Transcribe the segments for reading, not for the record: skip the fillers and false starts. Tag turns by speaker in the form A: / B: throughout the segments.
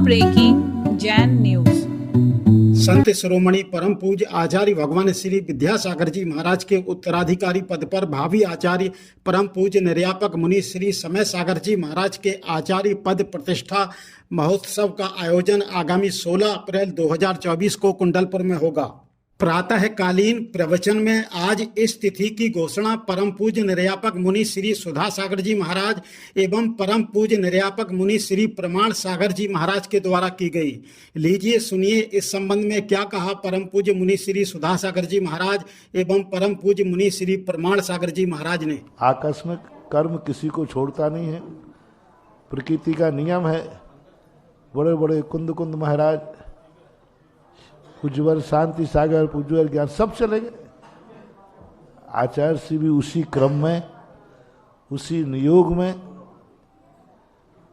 A: Breaking Jain news.
B: Sant Shiromani परम पूज्य आचार्य भगवान श्री विद्यासागर जी महाराज के उत्तराधिकारी पद पर भावी आचार्य परम पूज्य निर्यापक मुनि श्री समय सागर जी महाराज के आचार्य पद प्रतिष्ठा महोत्सव का आयोजन आगामी 16 अप्रैल 2024 को कुंडलपुर में होगा। प्रातःकालीन प्रवचन में आज इस तिथि की घोषणा परम पूज्य निर्यापक मुनि श्री सुधा सागर जी महाराज एवं परम पूज्य निर्यापक मुनि श्री प्रमाण सागर जी महाराज के द्वारा की गई। लीजिए सुनिए इस संबंध में क्या कहा परम पूज्य मुनि श्री सुधा सागर जी महाराज एवं परम पूज्य मुनि श्री प्रमाण सागर जी महाराज ने।
C: आकस्मिक कर्म किसी को छोड़ता नहीं है, प्रकृति का नियम है। बड़े बड़े कुंद कुंद महाराज, पूज्यवर शांति सागर, पूज्यवर ज्ञान, सब चले गए। आचार्य से भी उसी क्रम में, उसी नियोग में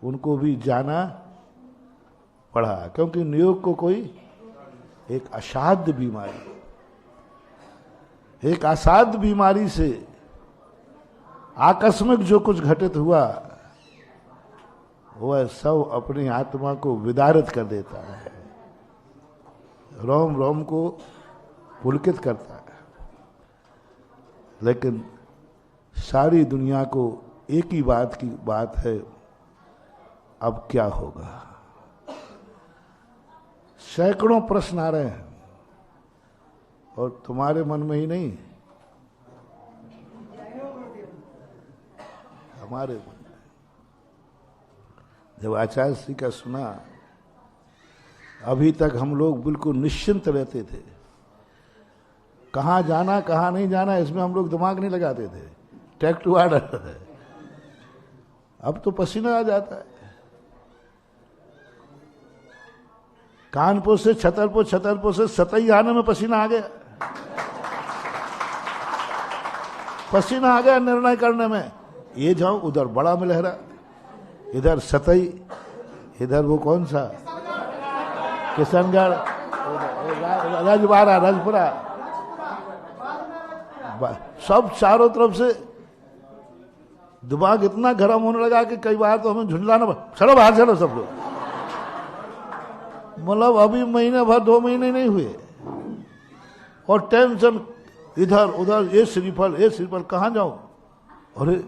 C: उनको भी जाना पड़ा, क्योंकि नियोग को कोई एक असाध्य बीमारी से आकस्मिक जो कुछ घटित हुआ वह सब अपनी आत्मा को विदारित कर देता है, रोम रोम को पुलकित करता है। लेकिन सारी दुनिया को एक ही बात है, अब क्या होगा। सैकड़ों प्रश्न आ रहे हैं और तुम्हारे मन में ही नहीं, हमारे मन में। जब आचार्य श्री का सुना, अभी तक हम लोग बिल्कुल निश्चिंत रहते थे, कहाँ जाना कहाँ नहीं जाना इसमें हम लोग दिमाग नहीं लगाते थे, टेक टू ऑर्डर है। अब तो पसीना आ जाता है। कानपुर से छतरपुर, छतरपुर से सतई आने में पसीना आ गया, पसीना आ गया निर्णय करने में। ये जाऊं, उधर बड़ा मिलहरा, इधर सतई, इधर वो कौन सा किशनगढ़, राजबाड़ा, राजपुरा, सब चारों तरफ से दिमाग इतना गर्म होने लगा कि कई बार तो हमें झुंझलाना पड़ा, चलो बाहर चलो सब लोग। मतलब अभी महीने भर 2 महीने नहीं हुए और टेंशन इधर उधर, ये श्रीफल कहाँ जाऊं। अरे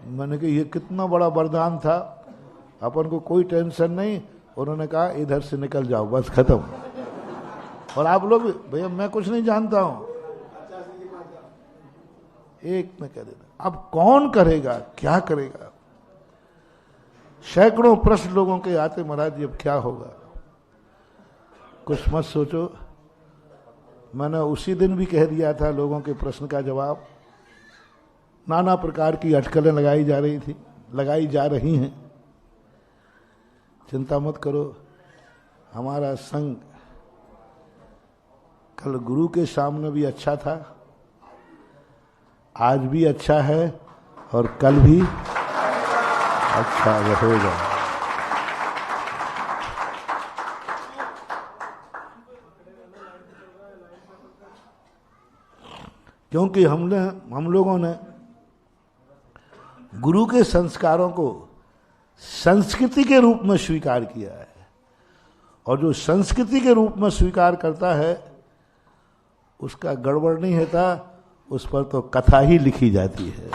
C: मैंने कहा ये कितना बड़ा वरदान था, अपन को कोई टेंशन नहीं। उन्होंने कहा इधर से निकल जाओ, बस खत्म। और आप लोग, भैया मैं कुछ नहीं जानता हूं, एक में कह देता। अब कौन करेगा, क्या करेगा। सैकड़ों प्रश्न लोगों के आते, महाराज जी अब क्या होगा। कुछ मत सोचो, मैंने उसी दिन भी कह दिया था लोगों के प्रश्न का जवाब। नाना प्रकार की अटकलें लगाई जा रही हैं। चिंता मत करो, हमारा संग कल गुरु के सामने भी अच्छा था, आज भी अच्छा है और कल भी अच्छा रहेगा। क्योंकि हम लोगों ने गुरु के संस्कारों को संस्कृति के रूप में स्वीकार किया है, और जो संस्कृति के रूप में स्वीकार करता है उसका गड़बड़ नहीं होता, उस पर तो कथा ही लिखी जाती है।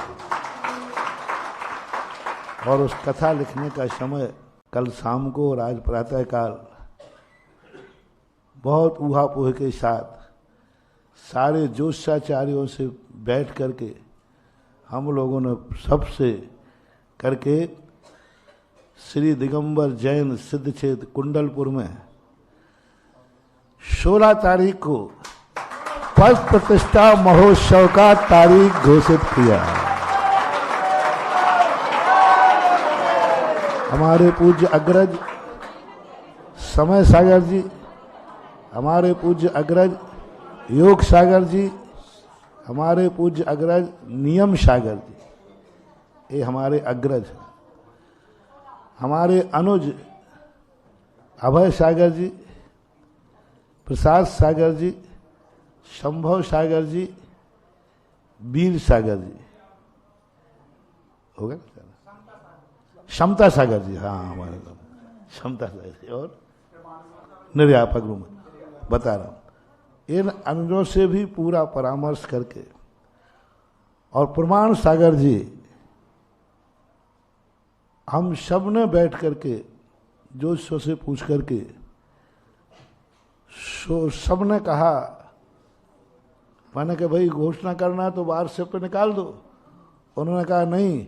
C: और उस कथा लिखने का समय कल शाम को और आज प्रातःकाल बहुत ऊहापोह के साथ सारे ज्योतिषाचार्यों से बैठ करके हम लोगों ने सबसे करके श्री दिगंबर जैन सिद्ध क्षेत्र कुंडलपुर में 16 तारीख को पद प्रतिष्ठा महोत्सव का तारीख घोषित किया। हमारे पूज्य अग्रज समय सागर जी, हमारे पूज्य अग्रज योग सागर जी, हमारे पूज्य अग्रज नियम सागर जी, ये हमारे अग्रज हैं। हमारे अनुज अभय सागर जी, प्रसाद सागर जी, संभव सागर जी, वीर सागर जी, हो गया, क्षमता सागर जी, हाँ हमारे क्षमता से और निर्यापक रूप में बता रहा हूं। इन अनुजों से भी पूरा परामर्श करके और प्रमाण सागर जी, हम सब ने बैठ करके जोश से पूछ करके सब ने कहा, मैंने कहा भाई घोषणा करना है तो व्हाट्सएप पे निकाल दो। उन्होंने कहा नहीं,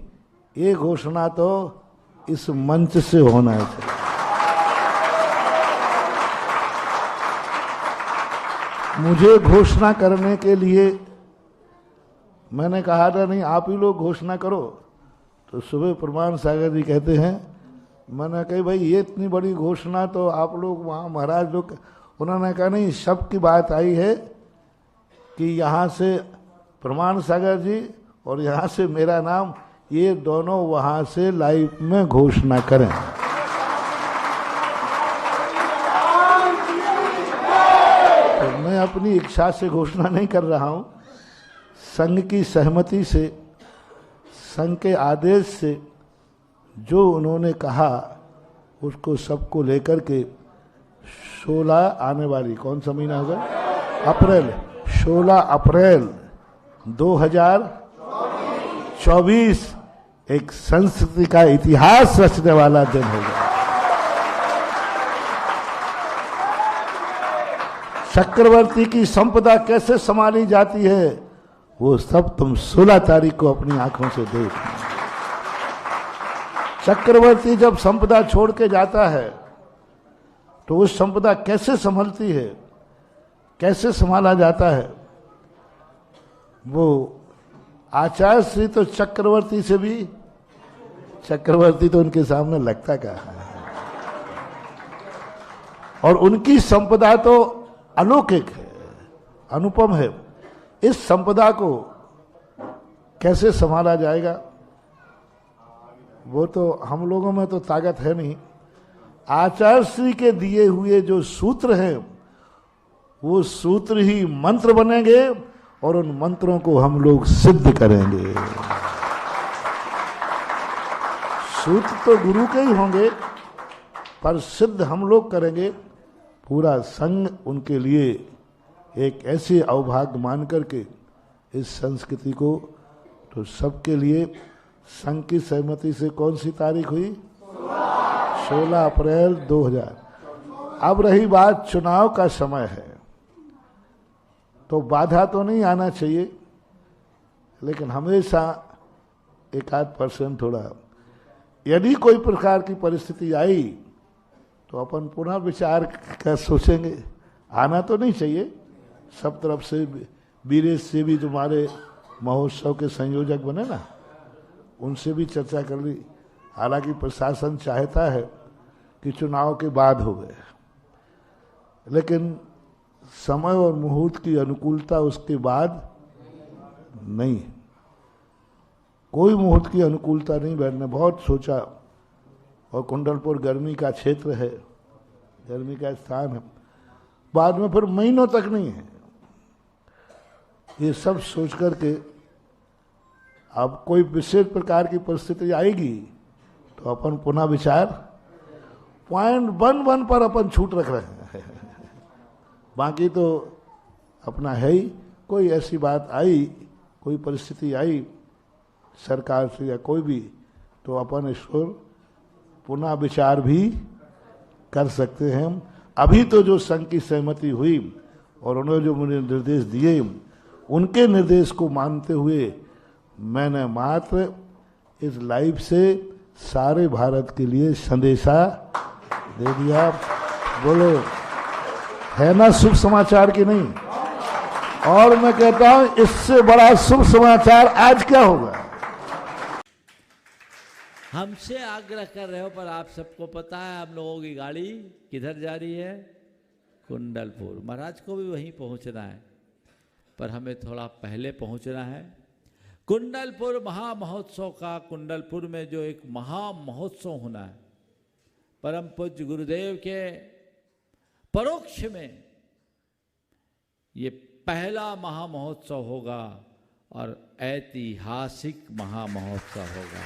C: ये घोषणा तो इस मंच से होना है। मुझे घोषणा करने के लिए मैंने कहा था नहीं, आप ही लोग घोषणा करो। तो सुबह प्रमाण सागर जी कहते हैं, मैंने कहा भाई ये इतनी बड़ी घोषणा तो आप लोग वहाँ महाराज लोग। उन्होंने कहा नहीं, सबकी बात आई है कि यहाँ से प्रमाण सागर जी और यहाँ से मेरा नाम, ये दोनों वहाँ से लाइव में घोषणा करें। तो मैं अपनी इच्छा से घोषणा नहीं कर रहा हूँ, संघ की सहमति से, संघ के आदेश से जो उन्होंने कहा उसको सबको लेकर के 16 आने वाली कौन सा महीना होगा? अप्रैल, 16 अप्रैल 2024 एक संस्कृति का इतिहास रचने वाला दिन होगा। चक्रवर्ती की संपदा कैसे संभाली जाती है वो सब तुम 16 तारीख को अपनी आंखों से देखना। चक्रवर्ती जब संपदा छोड़ के जाता है तो उस संपदा कैसे संभलती है, कैसे संभाला जाता है, वो आचार्य श्री तो चक्रवर्ती से भी, चक्रवर्ती तो उनके सामने लगता क्या है, और उनकी संपदा तो अलौकिक है, अनुपम है। इस संपदा को कैसे संभाला जाएगा वो तो हम लोगों में तो ताकत है नहीं। आचार्य श्री के दिए हुए जो सूत्र हैं वो सूत्र ही मंत्र बनेंगे और उन मंत्रों को हम लोग सिद्ध करेंगे। सूत्र तो गुरु के ही होंगे पर सिद्ध हम लोग करेंगे। पूरा संघ उनके लिए एक ऐसे अवभाग्य मान करके इस संस्कृति को, तो सबके लिए संघ की सहमति से कौन सी तारीख हुई? 16 अप्रैल 2000। अब रही बात चुनाव का समय है, तो बाधा तो नहीं आना चाहिए, लेकिन हमेशा 1-8% थोड़ा, यदि कोई प्रकार की परिस्थिति आई तो अपन पुनः विचार कर सोचेंगे। आना तो नहीं चाहिए। सब तरफ से बीरेश से भी तुम्हारे महोत्सव के संयोजक बने ना, उनसे भी चर्चा कर ली। हालांकि प्रशासन चाहता है कि चुनाव के बाद हो गए, लेकिन समय और मुहूर्त की अनुकूलता उसके बाद नहीं, कोई मुहूर्त की अनुकूलता नहीं बैठने। बहुत सोचा, और कुंडलपुर गर्मी का क्षेत्र है, गर्मी का स्थान है, बाद में फिर महीनों तक नहीं है। ये सब सोच करके अब कोई विशेष प्रकार की परिस्थिति आएगी तो अपन पुनः विचार, पॉइंट 1 पर अपन छूट रख रहे हैं। बाकी तो अपना है ही। कोई ऐसी बात आई, कोई परिस्थिति आई सरकार से या कोई भी, तो अपन इसको पुनः विचार भी कर सकते हैं। अभी तो जो संघ की सहमति हुई और उन्होंने जो मुझे निर्देश दिए, उनके निर्देश को मानते हुए मैंने मात्र इस लाइव से सारे भारत के लिए संदेशा दे दिया। बोलो, है ना शुभ समाचार कि नहीं? और मैं कहता हूं इससे बड़ा शुभ समाचार आज क्या होगा?
D: हमसे आग्रह कर रहे हो, पर आप सबको पता है हम लोगों की गाड़ी किधर जा रही है? कुंडलपुर। महाराज को भी वहीं पहुंचना है, पर हमें थोड़ा पहले पहुंचना है। कुंडलपुर महामहोत्सव का, कुंडलपुर में जो एक महामहोत्सव होना है, परम पूज्य गुरुदेव के परोक्ष में ये पहला महामहोत्सव होगा और ऐतिहासिक महामहोत्सव होगा।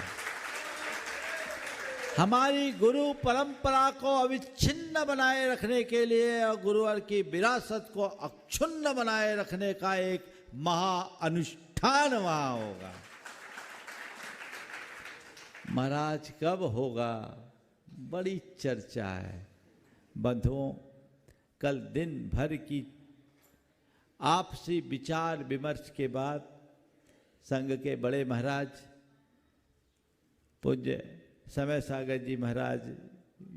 D: हमारी गुरु परंपरा को अविच्छिन्न बनाए रखने के लिए और गुरुवर की विरासत को अक्षुण्ण बनाए रखने का एक महा अनुष्ठान वहां होगा। महाराज कब होगा, बड़ी चर्चा है। बंधुओं, कल दिन भर की आपसी विचार विमर्श के बाद संघ के बड़े महाराज पूज्य समय सागर जी महाराज,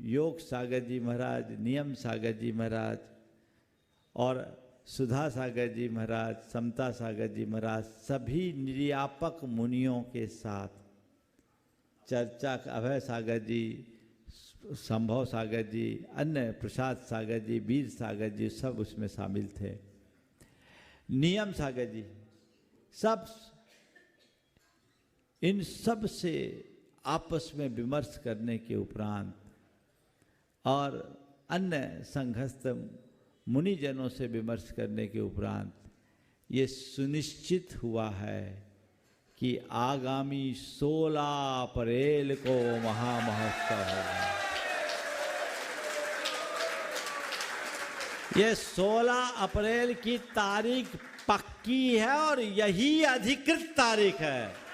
D: योग सागर जी महाराज, नियम सागर जी महाराज और सुधा सागर जी महाराज, समता सागर जी महाराज, सभी निर्यापक मुनियों के साथ चर्चा, अभय सागर जी, संभव सागर जी, अन्य प्रसाद सागर जी, वीर सागर जी, सब उसमें शामिल थे, नियम सागर जी, सब इन सब से आपस में विमर्श करने के उपरांत और अन्य संघस्थ मुनिजनों से विमर्श करने के उपरांत ये सुनिश्चित हुआ है कि आगामी 16 अप्रैल को महामहोत्सव होगा। ये 16 अप्रैल की तारीख पक्की है और यही अधिकृत तारीख है।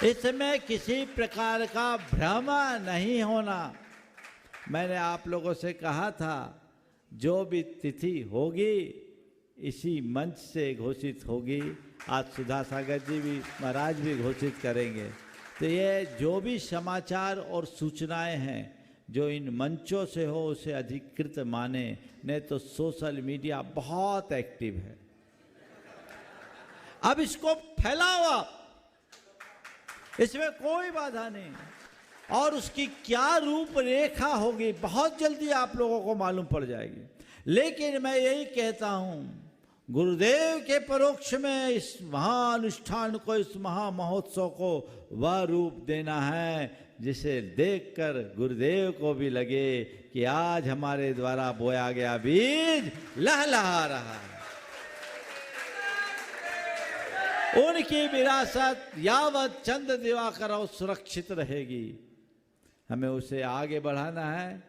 D: इसमें किसी प्रकार का भ्रम नहीं होना। मैंने आप लोगों से कहा था, जो भी तिथि होगी इसी मंच से घोषित होगी। आज सुधा सागर जी भी महाराज भी घोषित करेंगे। तो ये जो भी समाचार और सूचनाएं हैं जो इन मंचों से हो उसे अधिकृत माने, नहीं तो सोशल मीडिया बहुत एक्टिव है। अब इसको फैलाओ आप, इसमें कोई बाधा नहीं। और उसकी क्या रूपरेखा होगी बहुत जल्दी आप लोगों को मालूम पड़ जाएगी। लेकिन मैं यही कहता हूं, गुरुदेव के परोक्ष में इस महाअनुष्ठान को, इस महामहोत्सव को वह रूप देना है जिसे देखकर गुरुदेव को भी लगे कि आज हमारे द्वारा बोया गया बीज लहलहा रहा है। उनकी विरासत यावत चंद दिवाकर सुरक्षित रहेगी। हमें उसे आगे बढ़ाना है।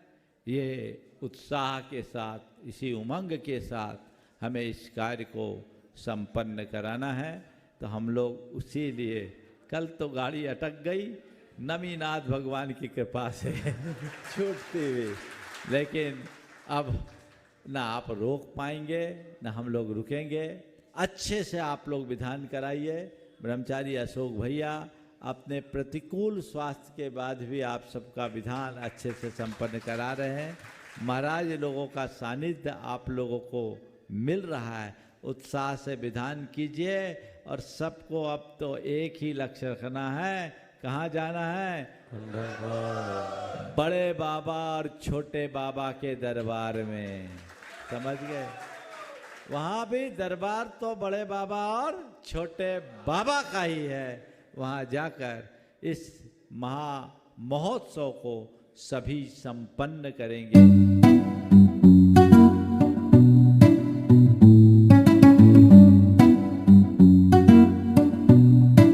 D: ये उत्साह के साथ, इसी उमंग के साथ हमें इस कार्य को संपन्न कराना है। तो हम लोग उसी लिए, कल तो गाड़ी अटक गई, नमीनाथ भगवान की कृपा से छूटती हुई, लेकिन अब ना आप रोक पाएंगे ना हम लोग रुकेंगे। अच्छे से आप लोग विधान कराइए। ब्रह्मचारी अशोक भैया अपने प्रतिकूल स्वास्थ्य के बाद भी आप सबका विधान अच्छे से संपन्न करा रहे हैं। महाराज लोगों का सानिध्य आप लोगों को मिल रहा है। उत्साह से विधान कीजिए और सबको अब तो एक ही लक्ष्य रखना है। कहाँ जाना है? बड़े बाबा और छोटे बाबा के दरबार में। समझ गए? वहाँ भी दरबार तो बड़े बाबा और छोटे बाबा का ही है। वहाँ जाकर इस महा महोत्सव को सभी संपन्न करेंगे।